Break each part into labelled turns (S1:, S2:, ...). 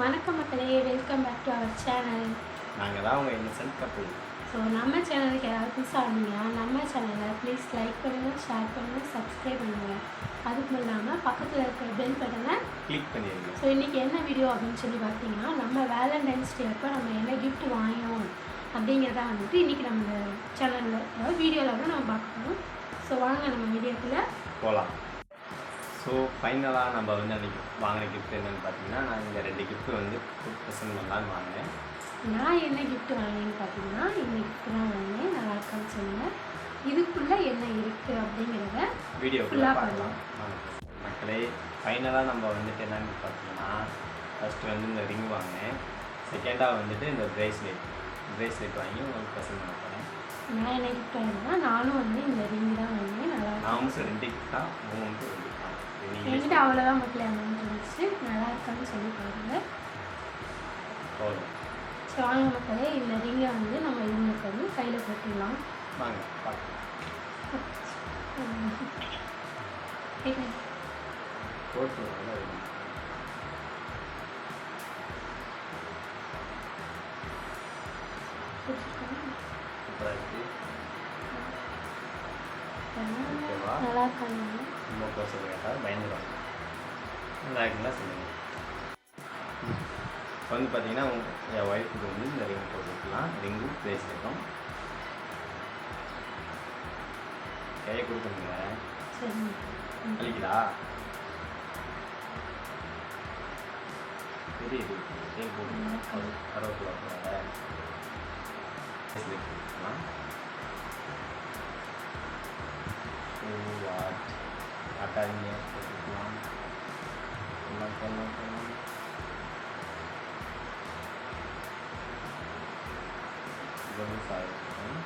S1: வணக்கம் மக்களே, welcome back to our channel.
S2: நாங்கள் தான் உங்கள் இன்னசென்ட் கப்புள்.
S1: ஸோ நம்ம சேனலுக்கு யாராவது புதுசாக இருந்தீங்கன்னா நம்ம சேனலை ப்ளீஸ் லைக் பண்ணுங்கள், ஷேர் பண்ணுங்கள், சப்ஸ்கிரைப் பண்ணுங்கள். அதுக்கும் இல்லாமல் பக்கத்தில் இருக்கிற பெல் பட்டனை
S2: கிளிக் பண்ணிடுங்க.
S1: ஸோ இன்றைக்கி என்ன வீடியோ அப்படின்னு சொல்லி பார்த்தீங்கன்னா, நம்ம வேலண்டைன்ஸ் டே அப்போ நம்ம என்ன கிஃப்ட் வாங்கினோம் அப்படிங்கிறத வந்துட்டு இன்றைக்கி நம்ம சேனலில் அதாவது வீடியோவில் கூட நம்ம பார்க்கணும். ஸோ வாங்க நம்ம வீடியோக்குள்ளே
S2: போகலாம். ஸோ ஃபைனலாக நம்ம வந்து அன்றைக்கி வாங்கின கிஃப்ட் என்னென்னு பார்த்தீங்கன்னா, நான் இங்கே 2 கிஃப்ட்டு வந்து ப்ரெசென்ட் பண்ணலான்னு வாங்கினேன்.
S1: நான் என்ன கிஃப்ட் வாங்கினேன்னு பார்த்தீங்கன்னா, இந்த கிஃப்ட் தான் வாங்கினேன். நல்லா இருக்கான்னு சொல்லுங்கள். இதுக்குள்ளே என்ன இருக்குது அப்படிங்கிறத
S2: வீடியோக்குள்ளே பார்க்கலாம். மக்களே, ஃபைனலாக நம்ம வந்துட்டு என்னென்னு பார்த்தீங்கன்னா, ஃபஸ்ட்டு வந்து இந்த ரிங் வாங்கினேன். செகண்டாக வந்துட்டு இந்த ப்ரேஸ்லெட் வாங்கி உங்களுக்கு ப்ரெசென்ட் பண்ண போகிறேன்.
S1: நான் என்ன கிஃப்ட் வாங்கினேன்னா, நானும் வந்து இந்த ரிங் தான் வாங்கினேன். நல்லா
S2: நான் வந்து 2 கிஃப்ட் தான், 3 கிஃப்ட் தான்.
S1: என்கிட்ட அவ்வளோதான் மக்களே அமௌண்ட் இருந்துச்சு. நல்லா இருக்கான்னு சொல்லி பாருங்கள்.
S2: போதும்.
S1: ஸோ வாங்க மக்களே, இந்த ரிங்கை வந்து நம்ம இவங்களுக்கு வந்து கையில் போட்டுடலாம்.
S2: வாங்க பார்க்கலாம். போட்டு
S1: நல்லா இருக்காங்க.
S2: ரொம்ப க்ளோஸ் கேட்டால் பயந்துடுவாங்க. நல்லா இருக்குங்களா சொல்லுங்கள். இப்போ வந்து பார்த்தீங்கன்னா என் ஒய்ஃபுக்கு வந்து இந்த ரிங் போட்டுக்கலாம். ரிங்கும் ப்ரேஸ்லெட்டும் கையை கொடுக்கணுங்க.
S1: சரி
S2: வலிக்குதா? தெரியுது. கேக் போட்டு கருவேப்பிலை போட ப்ரேஸ்லெட் கொடுத்துக்கலாம். அட்டாங்க போட்டுக்கலாம். எல்லாம் பண்ணலாம். இதெல்லாம் சாப்பிடுறேன்.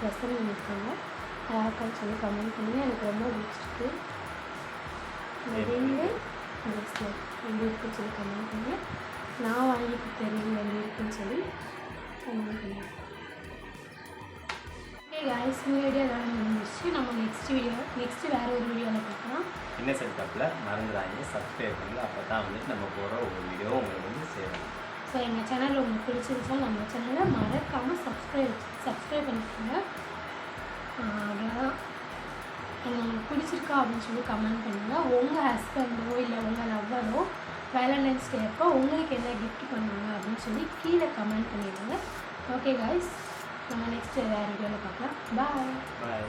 S1: ப்ரெசன்ட் பண்ணியிருக்காங்க. நல்லா இருக்கான்னு சொல்லி கமெண்ட் பண்ணி எனக்கு ரொம்ப பிடிச்சிருக்கு. இந்த ரிங்கு ப்ரெஸ்லெட் எப்படி இருக்குன்னு சொல்லி கமெண்ட் பண்ணி நான் வாங்கி கொடுத்தேன் எப்படி இருக்குன்னு சொல்லி கமெண்ட் பண்ணேன். ஓகே காய்ஸ், இந்த வீடியோ எல்லாம் முடிஞ்சிச்சு. நம்ம நெக்ஸ்ட்டு வேறு ஒரு வீடியோவில் பார்க்கலாம்.
S2: இன்னசென்ட் கப்பில் மறந்துடாங்க, சப்ஸ்கிரைப் பண்ணுங்கள். அப்போ தான் வந்துட்டு நம்ம போகிற ஒரு வீடியோ உங்களுக்கு வந்து சேரும்.
S1: ஸோ எங்கள் சேனல் உங்களுக்கு பிடிச்சிருச்சா நம்ம சேனலை மறக்காமல் சப்ஸ்கிரைப் பண்ணிக்கோங்க. அவ்வளோதான். உங்களுக்கு பிடிச்சிருக்கா அப்படின்னு சொல்லி கமெண்ட் பண்ணுங்கள். உங்கள் ஹஸ்பண்டோ இல்லை உங்கள் லவ்வரோ வேலண்டைன்ஸ் டே அப்போ உங்களுக்கு என்ன கிஃப்ட் பண்ணுவாங்க அப்படின்னு சொல்லி கீழே கமெண்ட் பண்ணிடுங்க. ஓகே காய்ஸ், நம்ம நெக்ஸ்ட்டு வேறு வீடியோவில் பார்க்கலாம். பாய்.